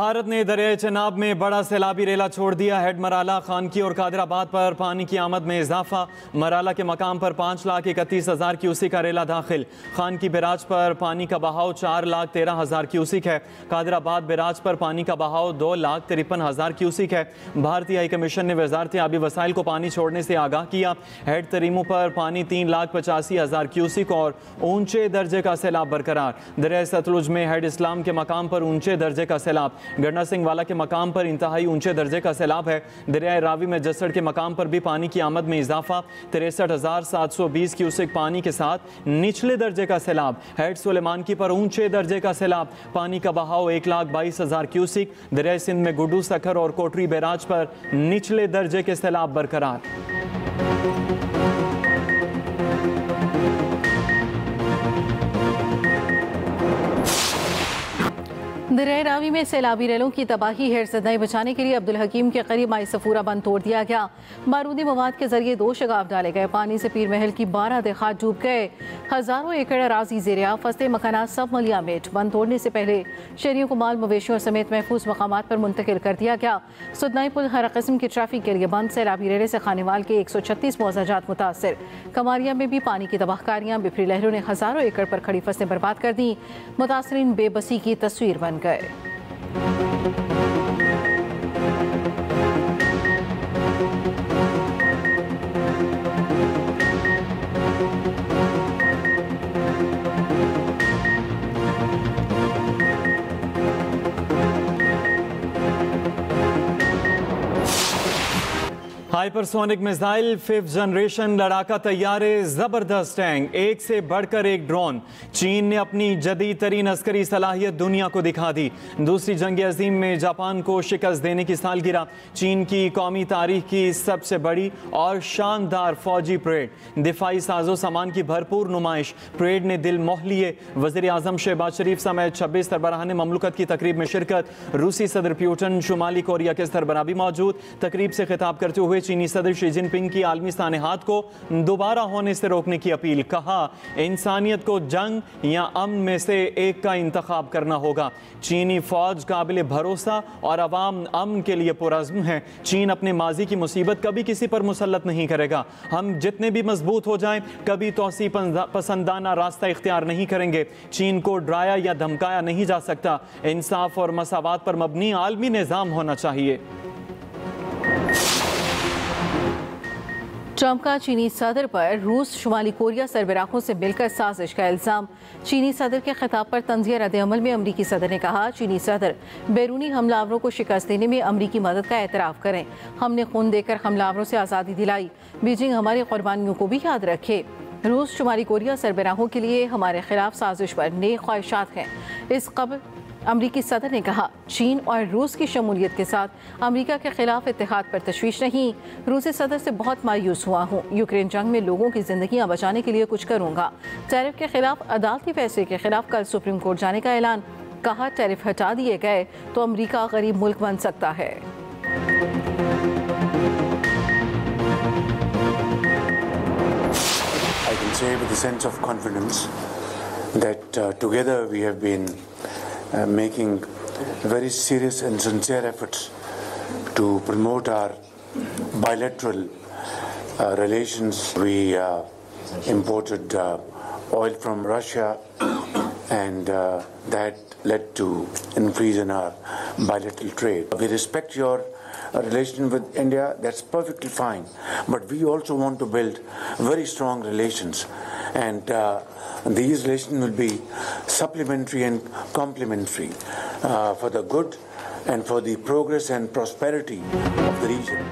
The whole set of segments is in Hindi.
भारत ने दरियाए चनाब में बड़ा सैलाबी रेला छोड़ दिया। हेड मराला, खानकी और कादराबाद पर पानी की आमद में इजाफा। मराला के मकाम पर 5,31,000 क्यूसिक का रेला दाखिल। खानकी बैराज पर पानी का बहाव 4,13,000 क्यूसिक है। कादराबाद बैराज पर पानी का बहाव 2,53,000 क्यूसिक है। भारतीय हाई कमीशन ने वजारत आबी वसाइल को पानी छोड़ने से आगाह किया। हेड तरीमू पर पानी 3,85,000 क्यूसिक और ऊंचे दर्जे का सैलाब बरकरार। दरिया सतलुज में हेड इस्लाम के मकाम पर ऊंचे दर्जे का सैलाब। गढ़ना सिंह वाला के मकाम पर इंतहाई ऊंचे दर्जे का सैलाब है। दरिया रावी में जसड़ के मकाम पर भी पानी की आमद में इजाफा। 63,720 क्यूसेक पानी के साथ निचले दर्जे का सैलाब। हेड सुलेमानकी पर ऊंचे दर्जे का सैलाब। पानी का बहाव 1,22,000 क्यूसिक। दरिया सिंध में गुड्डू, सखर और कोटरी बैराज पर निचले दर्जे के सैलाब बरकरार। दरिया रावी में सैलाबी रेलों की तबाही है। सदाई बचाने के लिए अब्दुल हकीम के करीब माई सफूरा बंद तोड़ दिया गया। बारूदी मवाद के जरिए 2 शगाफ डाले गए। पानी से पीर महल की 12 देहात डूब गए। हजारों एकड़ अराजी ज़ेर फसले मकानात सब मलिया मेट। बंद तोड़ने से पहले शहरियों को माल मवेशियों समेत महफूज मकामात पर मुंतकिल कर दिया गया। सुदनाई पुल हर किस्म की ट्रैफिक के लिए बंद। सैलाबी रेले से खानेवाल के 136 मौजाजात मुतासर। कमारिया में भी पानी की तबाहकारियाँ। बिफरी लहरों ने हजारों एकड़ पर खड़ी फसलें बर्बाद कर दी। मुतासरीन बेबसी की तस्वीर बन गए। हाइपरसोनिक मिसाइल, 5th जनरेशन लड़ाका तैयारे, जबरदस्त टैंक, एक से बढ़कर एक ड्रोन। चीन ने अपनी जदीद तरीन अस्करी सलाहियत दुनिया को दिखा दी। दूसरी जंग अजीम में जापान को शिकस्त देने की सालगिरह। चीन की कौमी तारीख की सबसे बड़ी और शानदार फौजी परेड। दिफाई साजो सामान की भरपूर नुमाइश। परेड ने दिल मोह लिए। वज़ीर आज़म शहबाज शरीफ समेत 26 सरबराहान ममलकत की तकरीब में शिरकत। रूसी सदर पुतिन, शुमाली कोरिया के सरबराह भी मौजूद। तकरीब से खिताब करते हुए चीनी सदर शी जिनपिंग की आलमी सानेहात को दोबारा होने से रोकने की अपील। कहा, इंसानियत को जंग या अमन में से एक का इंतखाब करना होगा। चीनी फौज काबिल भरोसा और अवाम अमन के लिए पुरज़्म है। चीन अपने माजी की मुसीबत कभी किसी पर मुसल्लत नहीं करेगा। हम जितने भी मजबूत हो जाएं, कभी तोसी पसंदाना रास्ता इख्तियार नहीं करेंगे। चीन को डराया या धमकाया नहीं जा सकता। इंसाफ और मसावात पर मबनी आलमी निज़ाम होना चाहिए। ट्रंप का चीनी सदर पर रूस शुमाली कोरिया सरबराहों से मिलकर साजिश का इल्ज़ाम। चीनी सदर के खिताब पर तंज़िया रद्द-ए-अमल में अमरीकी सदर ने कहा, चीनी सदर बैरूनी हमलावरों को शिकस्त देने में अमरीकी मदद का एतराफ़ करें। हमने खून देकर हमलावरों से आज़ादी दिलाई। बीजिंग हमारी कुर्बानियों को भी याद रखे। रूस शुमाली कोरिया सरबराहों के लिए हमारे खिलाफ साजिश पर नेक ख्वाहिशात हैं। इस कबल अमरीकी सदर ने कहा, चीन और रूस की शमूलियत के साथ अमरीका के खिलाफ इत्तेहाद पर तशवीश नहीं। रूसी सदर से बहुत मायूस हुआ हूँ। यूक्रेन जंग में लोगों की जिंदगियां बचाने के लिए कुछ करूँगा। टैरिफ के खिलाफ अदालती फैसले के खिलाफ कल सुप्रीम कोर्ट जाने का ऐलान। कहा, टैरिफ हटा दिए गए तो अमरीका गरीब मुल्क बन सकता है। I can say with a sense of confidence that together we have been making very serious and sincere efforts to promote our bilateral relations. We imported oil from Russia and that led to increase in our bilateral trade. We respect your relation with India, that's perfectly fine, but we also want to build very strong relations, and these relations will be supplementary and complementary for the good and for the progress and prosperity of the region.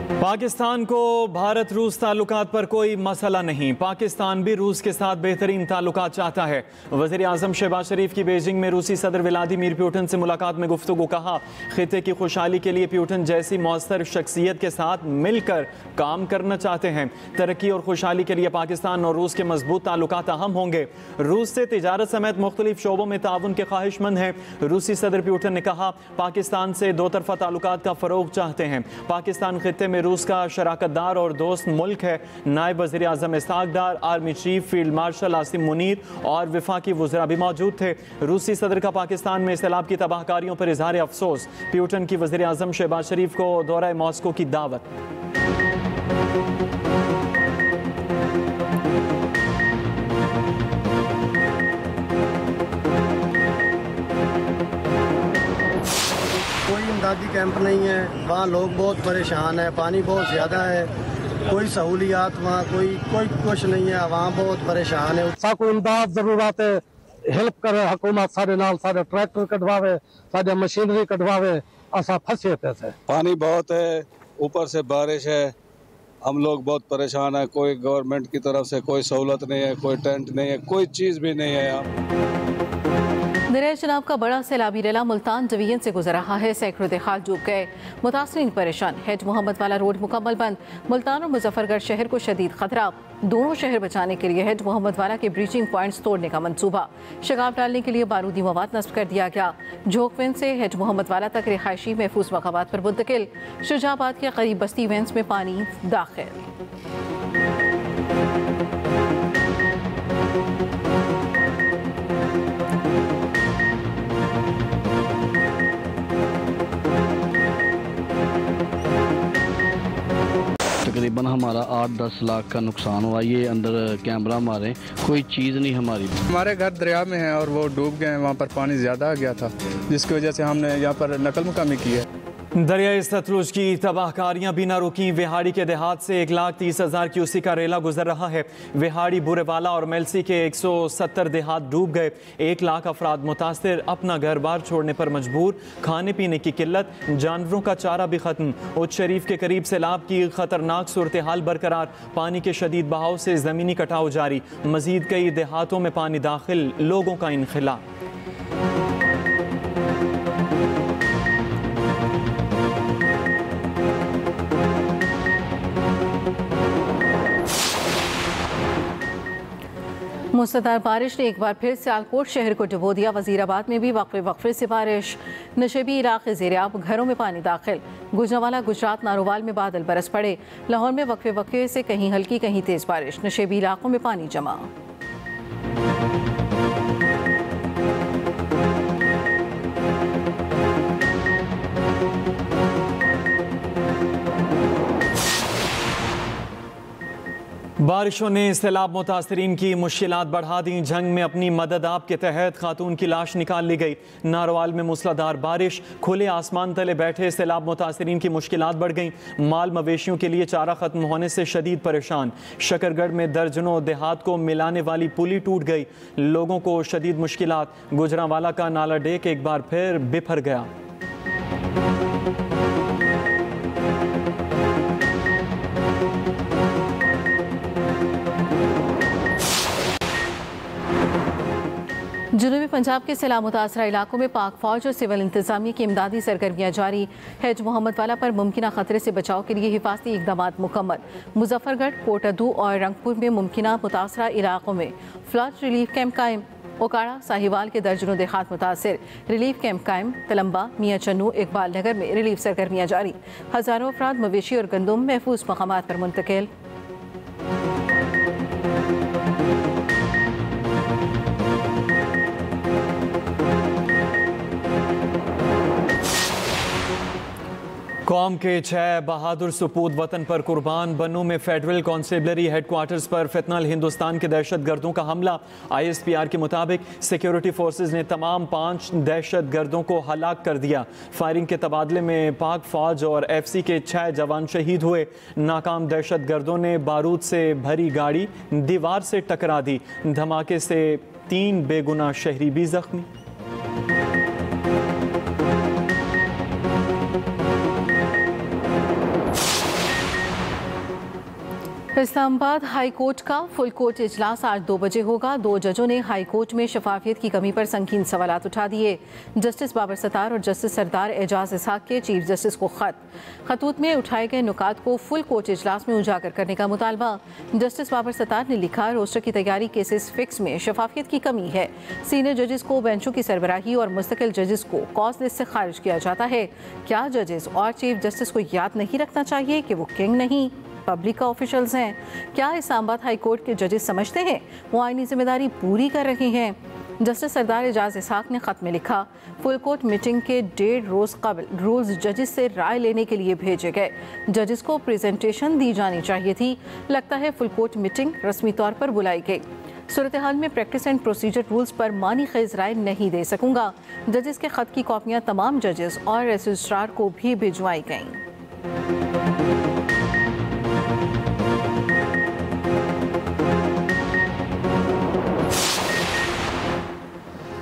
Pakistan को भारत रूस ताल्लुकात पर कोई मसला नहीं। पाकिस्तान भी रूस के साथ बेहतरीन ताल्लुकात चाहता है। वज़ीर आज़म शहबाज शरीफ की बीजिंग में रूसी सदर व्लादिमीर पुतिन से मुलाकात में गुफ्तगू। कहा, खिते की खुशहाली के लिए पुतिन जैसी मौसर शख्सियत के साथ मिलकर काम करना चाहते हैं। तरक्की और खुशहाली के लिए पाकिस्तान और रूस के मजबूत ताल्लुकात अहम होंगे। रूस से तिजारत समेत मुख्तलिफ शोबों में ताउन के ख्वाहिशमंद हैं। रूसी सदर पुतिन ने कहा, पाकिस्तान पाकिस्तान से दो तरफा ताल्लुकात का फ़रोग चाहते हैं। पाकिस्तान खित्ते में रूस का शराकतदार और दोस्त मुल्क है। नायब वज़ीर आज़म Ishaq Dar, army chief field marshal Asim Munir और वफाकी वज़रा भी मौजूद थे। रूसी सदर का पाकिस्तान में सैलाब की तबाहकारियों पर इजहार अफसोस। प्यूटन की वज़ीर आज़म शहबाज शरीफ को दौरा मॉस्को की दावत। इमदादी कैंप नहीं है, वहाँ लोग बहुत परेशान है, पानी बहुत ज़्यादा है, कोई सहूलियात वहाँ कोई कुछ नहीं है, वहाँ बहुत परेशान है। साको इमदाद जरूरत है, हेल्प करे हुकूमत, सारे नाल सारे ट्रैक्टर कटवावे, सारे मशीनरी कटवावे, असा फंसे पैसे। पानी बहुत है, ऊपर से बारिश है, हम लोग बहुत परेशान है। कोई गवर्नमेंट की तरफ से कोई सहूलत नहीं है, कोई टेंट नहीं है, कोई चीज़ भी नहीं है यहाँ। दरिया चनाब का बड़ा सैलाबी रेला मुल्तान डिवीजन से गुजर रहा है। सैकड़ों देहात डूब गए, मुतासरीन परेशान। हेड मोहम्मद वाला रोड मुकम्मल बंद। मुल्तान और मुजफ्फरगढ़ शहर को शदीद खतरा। दोनों शहर बचाने के लिए हेड मोहम्मद वाला के ब्रीचिंग पॉइंट्स तोड़ने का मंसूबा। शगाब डालने के लिए बारूदी मवाद नस्ब कर दिया गया। जोकविन से हेड मोहम्मद वाला तक रिहायशी महफूज मकामात पर मुंतकिल। शुजाबाद के करीब बस्ती वेंस में पानी दाखिल। तकरीबन हमारा 8-10 लाख का नुकसान हुआ। ये अंदर कैमरा मारे, कोई चीज़ नहीं हमारी। हमारे घर दरिया में है और वो डूब गए हैं, वहाँ पर पानी ज़्यादा आ गया था, जिसकी वजह से हमने यहाँ पर नकल मुकामी की है। दरियाई सतलुज की तबाहकारियां भी न रुकी। विहाड़ी के देहात से 1,30,000 क्यूसी का रेला गुजर रहा है। विहाड़ी, बुरेवाला और मेलसी के 170 देहात डूब गए। 1 लाख अफराद मुतासिर, अपना घर बार छोड़ने पर मजबूर। खाने पीने की किल्लत, जानवरों का चारा भी खत्म। उच्च शरीफ के करीब सैलाब की खतरनाक सूरत हाल बरकरार। पानी के शदीद बहाव से ज़मीनी कटाव जारी। मजीद कई देहातों में पानी दाखिल, लोगों का इनखिला। मूसलाधार बारिश ने एक बार फिर सियालकोट शहर को डुबो दिया। वजीराबाद में भी वक्फे से बारिश। नशेबी इलाके ज़ेर-ए-आब, घरों में पानी दाखिल। गुजरांवाला, गुजरात, नारोवाल में बादल बरस पड़े। लाहौर में वक्फे से कहीं हल्की कहीं तेज बारिश। नशेबी इलाकों में पानी जमा। बारिशों ने सैलाब मुतासरीन की मुश्किलात बढ़ा दी। जंग में अपनी मदद आप के तहत खातून की लाश निकाल ली गई। नारोवाल में मूसलाधार बारिश, खुले आसमान तले बैठे सैलाब मुतासरीन की मुश्किलात बढ़ गई। माल मवेशियों के लिए चारा खत्म होने से शदीद परेशान। शकरगढ़ में दर्जनों देहात को मिलाने वाली पुली टूट गई। लोगों को शदीद मुश्किलात। गुजरांवाला का नाला डेक एक बार फिर बिफर गया। जनूबी पंजाब के सैलाब मुतासरा इलाकों में पाक फौज और सिविल इंतजामिया की इमदादी सरगर्मियाँ जारी। हेड मोहम्मद वाला पर मुमकिना खतरे से बचाव के लिए हिफाजती इकदाम मुकम्मल। मुजफ्फरगढ़, कोटअदू और रंगपुर में मुमकिना मुतासरा इलाकों में फ्लड रिलीफ कैंप कायम। ओकाड़ा, साहिवाल के दर्जनों देहात मुतासिर, रिलीफ कैंप कायम। तलम्बा, मियाँ चन्नू, इकबाल नगर में रिलीफ सरगर्मियाँ जारी। हज़ारों अफराद मवेशी और गंदुम महफूज मकामात पर मुंतकिल। कौम के 6 बहादुर सपूत वतन पर कुर्बान। बन्नू में फेडरल कॉन्स्टेबलरी हेडक्वार्टर्स पर फितनल हिंदुस्तान के दहशत गर्दों का हमला। ISPR के मुताबिक सिक्योरिटी फोर्सेज ने तमाम 5 दहशत गर्दों को हलाक कर दिया। फायरिंग के तबादले में पाक फौज और FC के 6 जवान शहीद हुए। नाकाम दहशत गर्दों ने बारूद से भरी गाड़ी दीवार से टकरा दी। धमाके से 3 बेगुनाह शहरी भी जख्मी। इस्लामाबाद हाई कोर्ट का फुल कोर्ट इजलास आज 2 बजे होगा। 2 जजों ने हाई कोर्ट में शफाफियत की कमी पर संगीन सवालात उठा दिए। जस्टिस बाबर सत्तार और जस्टिस सरदार एजाज इसहाक के चीफ जस्टिस को खतूत में उठाए गए नुकात को फुल कोर्ट इजलास में उजागर करने का मुतालबा। जस्टिस बाबर सत्तार ने लिखा, रोस्टर की तैयारी केसेस फिक्स में शफाफियत की कमी है। सीनियर जजेस को बेंचों की सरबराही और मुस्तकिल जजेस को कॉज लिस्ट से खारिज किया जाता है। क्या जजेस और चीफ जस्टिस को याद नहीं रखना चाहिए कि वो किंग नहीं पब्लिक का ऑफिशियल्स हैं? क्या इस्लामाबाद हाई कोर्ट के जजेस समझते हैं वो आईनी जिम्मेदारी पूरी कर रहे हैं? जस्टिस सरदार एजाज इसहाक ने खत में लिखा, फुल कोर्ट मीटिंग के 1.5 रोज कबल रूल्स जजेस से राय लेने के लिए भेजे गए। जजेस को प्रेजेंटेशन दी जानी चाहिए थी। लगता है फुल कोर्ट मीटिंग रस्मी तौर पर बुलाई गई। सूरत हाल में प्रैक्टिस एंड प्रोसीजर रूल्स पर मानी खेज राय नहीं दे सकूंगा। जजेस के खत की कॉपियां तमाम जजेस और रजिस्ट्रार को भी भिजवाई गईं।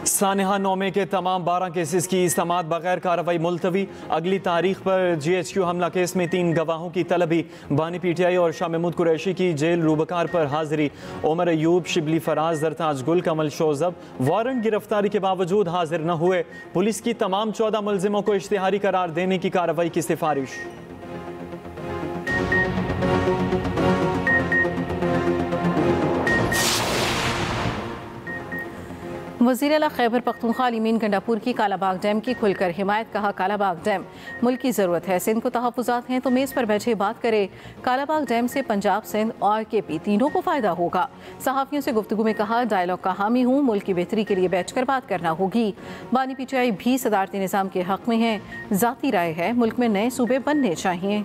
सानिहा नौमे के तमाम 12 केसेस की समाअत बगैर कार्रवाई मुलतवी। अगली तारीख पर GHQ हमला केस में 3 गवाहों की तलबी। बानी PTI और शाह महमूद कुरैशी की जेल रूबकार पर हाजिरी। उमर अयूब, शिबली फराज, जरताज गुल, कमल शोजब वारंट गिरफ्तारी के बावजूद हाजिर न हुए। पुलिस की तमाम 14 मुलजिमों को इश्तिहारी करार देने की कार्रवाई की सिफारिश। वज़ीर आला खैबर पख्तूनख्वा अलीमीन गंडापुर की कालाबाग डैम की खुलकर हिमायत। कहा, कालाबाग डैम मुल्क की ज़रूरत है। सिंध को तहफ़्फ़ुज़ात हैं तो मेज़ पर बैठे बात करे। कालाबाग डैम से पंजाब, सिंध और KP तीनों को फ़ायदा होगा। सहाफ़ियों से गुफ्तगू में कहा, डायलॉग का हामी हूँ, मुल्क की बेहतरी के लिए बैठकर बात करना होगी। बानी PTI भी सदारती निज़ाम के हक़ में है। ज़ाती राय है, मुल्क में नए सूबे बनने चाहिए।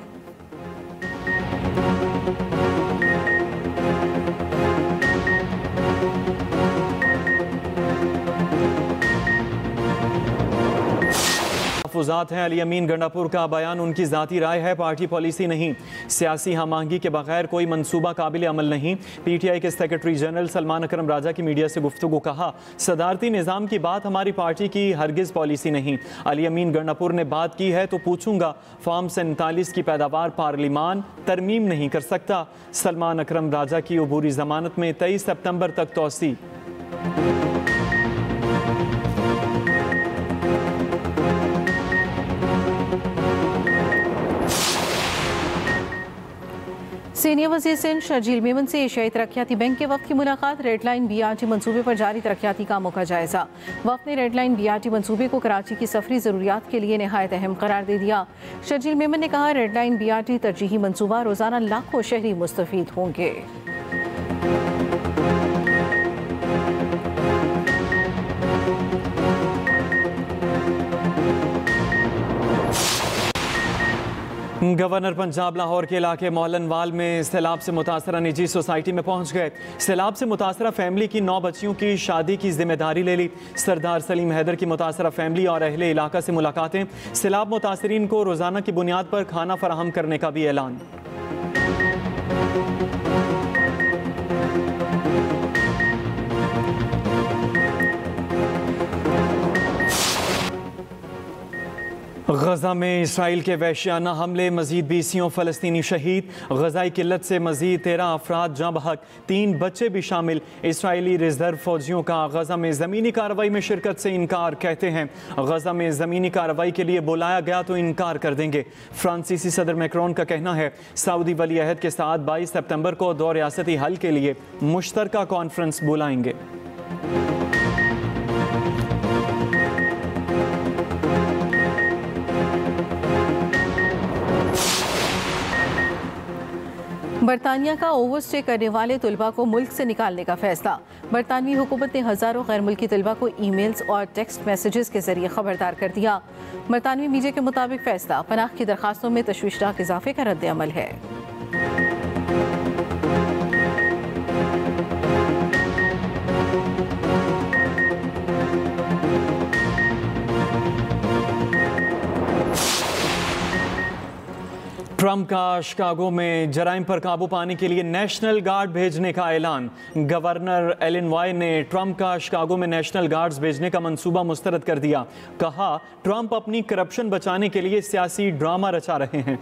तहफ़्फ़ुज़ात हैं। अली अमीन गंडापुर का बयान उनकी ज़ाती राय है, पार्टी पॉलिसी नहीं। सियासी हम आहंगी के बगैर कोई मंसूबा काबिल अमल नहीं। PTI के सेक्रेटरी जनरल सलमान अकरम राजा की मीडिया से गुफ्तगू। कहा, सदारती निज़ाम की बात हमारी पार्टी की हरगिज़ पॉलिसी नहीं। अली अमीन गंडापुर ने बात की है तो पूछूंगा। फार्म 47 की पैदावार पार्लिमान तरमीम नहीं कर सकता। सलमान अकरम राजा की अबूरी ज़मानत में 23 सितंबर तक तौसी। सीनियर वज़ीर सिंध शर्जील मेमन से एशियाई तरक्याती बैंक के वफ़द की मुलाकात। रेड लाइन BRT मंसूबे पर जारी तरक्याती कामों का जायजा। वफ़द ने रेड लाइन BRT मंसूबे को कराची की सफरी ज़रूरियात के लिए नहायत अहम करार दे दिया। शर्जील मेमन ने कहा, रेड लाइन BRT तरजीही मंसूबा, रोज़ाना लाखों शहरी मुस्तफ़ीद होंगे। गवर्नर पंजाब लाहौर के इलाके मोहल्लनवाल में सैलाब से मुतासरा निजी सोसाइटी में पहुंच गए। सैलाब से मुतासरा फैमिली की 9 बच्चियों की शादी की जिम्मेदारी ले ली। सरदार सलीम हैदर की मुतासरा फैमिली और अहले इलाका से मुलाकातें। सैलाब मुतासरीन को रोज़ाना की बुनियाद पर खाना फराहम करने का भी ऐलान। गजा में इसराइल के वहशियाना हमले, मजीद 20 फ़लस्तीनी शहीद। गजाई किल्लत से मजीद 13 अफराद जाँ बहक, 3 बच्चे भी शामिल। इसराइली रिजर्व फौजियों का गजा में ज़मीनी कार्रवाई में शिरकत से इनकार। कहते हैं गजा में ज़मीनी कार्रवाई के लिए बुलाया गया तो इनकार कर देंगे। फ्रांसीसी सदर मैक्रोन का कहना है, सऊदी वली अहद के साथ 22 सितंबर को 2 रियासती हल के लिए मुश्तरका कॉन्फ्रेंस बुलाएंगे। बरतानिया का ओवरस्टे करने वाले तलबा को मुल्क से निकालने का फैसला। बरतानवी हुकूमत ने हज़ारों गैर मुल्की तलबा को ईमेल्स और टेक्स्ट मैसेजेस के जरिए खबरदार कर दिया। बरतानवी मीडिया के मुताबिक फैसला पनाह की दरखास्तों में तशवीशनाक इजाफे का रद्द अमल है। ट्रंप का शिकागो में जराइम पर काबू पाने के लिए नेशनल गार्ड भेजने का ऐलान। गवर्नर इलिनॉय ने ट्रंप का शिकागो में नेशनल गार्ड्स भेजने का मंसूबा मुस्तरद कर दिया। कहा, ट्रंप अपनी करप्शन बचाने के लिए सियासी ड्रामा रचा रहे हैं।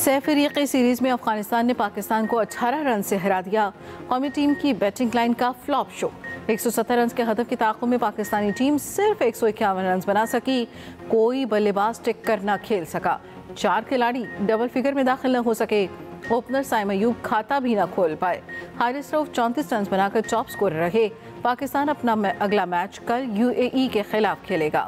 सैफरीक़ी सीरीज में अफगानिस्तान ने पाकिस्तान को 18 रन से हरा दिया। कौमी टीम की बैटिंग लाइन का फ्लॉप शो। 170 रन के हदफ की ताक़ुब में पाकिस्तानी टीम सिर्फ 151 रन बना सकी। कोई बल्लेबाज टिक कर न खेल सका। 4 खिलाड़ी डबल फिगर में दाखिल न हो सके। ओपनर साइम अयूब खाता भी न खोल पाए। हारिस रऊफ 34 रन बनाकर टॉप स्कोरर रहे। पाकिस्तान अपना अगला मैच कल UAE के खिलाफ खेलेगा।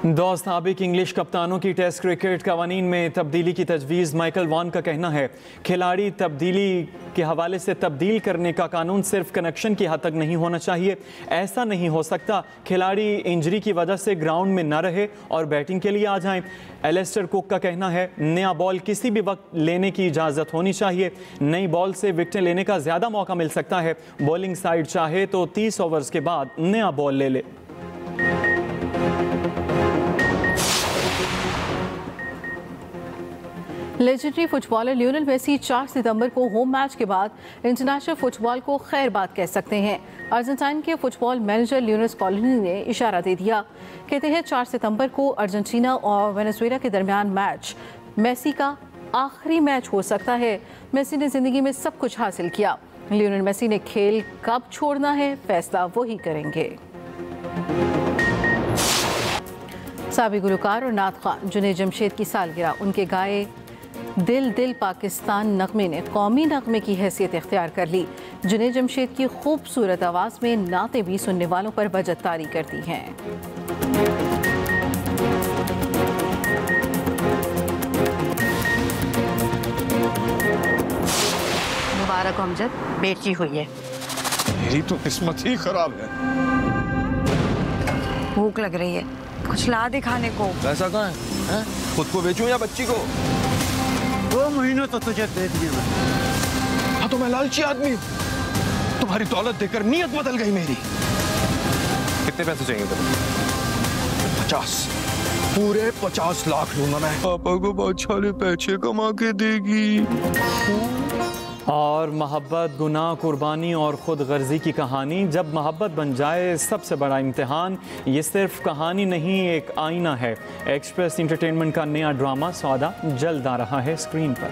दो साबिक इंग्लिश कप्तानों की टेस्ट क्रिकेट कवानीन में तब्दीली की तजवीज़। माइकल वॉन का कहना है खिलाड़ी तब्दीली के हवाले से तब्दील करने का कानून सिर्फ कनेक्शन की हद तक नहीं होना चाहिए। ऐसा नहीं हो सकता खिलाड़ी इंजरी की वजह से ग्राउंड में न रहे और बैटिंग के लिए आ जाएं। एलेस्टर कुक का कहना है नया बॉल किसी भी वक्त लेने की इजाज़त होनी चाहिए। नई बॉल से विकेटें लेने का ज़्यादा मौका मिल सकता है। बॉलिंग साइड चाहे तो 30 ओवर्स के बाद नया बॉल ले ले। लेजेंडरी फुटबॉलर लियोनेल मेसी 4 सितंबर को होम मैच के बाद इंटरनेशनल फुटबॉल को खैर बात कह सकते हैं। अर्जेंटीना के फुटबॉल मैनेजर लियोनेल स्कॉलनी ने इशारा दे दिया। कहते हैं 4 सितंबर को अर्जेंटीना और वेनेजुएला के दरमियान मैच मेसी का आखिरी मैच हो सकता है। मेसी ने जिंदगी में सब कुछ हासिल किया। लियोनेल मेसी ने खेल कब छोड़ना है फैसला वही करेंगे। साबिक गुलकार और नात खान जुनैद जमशेद की सालगिरह। उनके गाए दिल दिल पाकिस्तान नगमे ने कौमी नगमे की हैसियत इख्तियार कर ली। जुनैद जमशेद की खूबसूरत आवाज़ में नातें भी सुनने वालों पर वजद तारी करती हैं। मुबारक अमजद, बेटी हुई है। मेरी तो किस्मत ही खराब है। भूख लग रही है, कुछ ला दे खाने को। पैसा कहाँ है? खुद को बेचूं या बच्ची को? 2 महीनों तो तुझे दे दिए मैं। हाँ तो मैं लालची आदमी हूँ। तुम्हारी दौलत देकर नीयत बदल गई मेरी। कितने पैसे चाहिए तुम्हें? 50, पूरे 50 लाख लूंगा मैं। पापा को बहुत सारे पैसे कमा के देगी। और मोहब्बत, गुनाह, कुर्बानी और खुद गर्जी की कहानी। जब मोहब्बत बन जाए सबसे बड़ा इम्तिहान। ये सिर्फ कहानी नहीं एक आईना है। एक्सप्रेस एंटरटेनमेंट का नया ड्रामा सौदा जल्द आ रहा है स्क्रीन पर।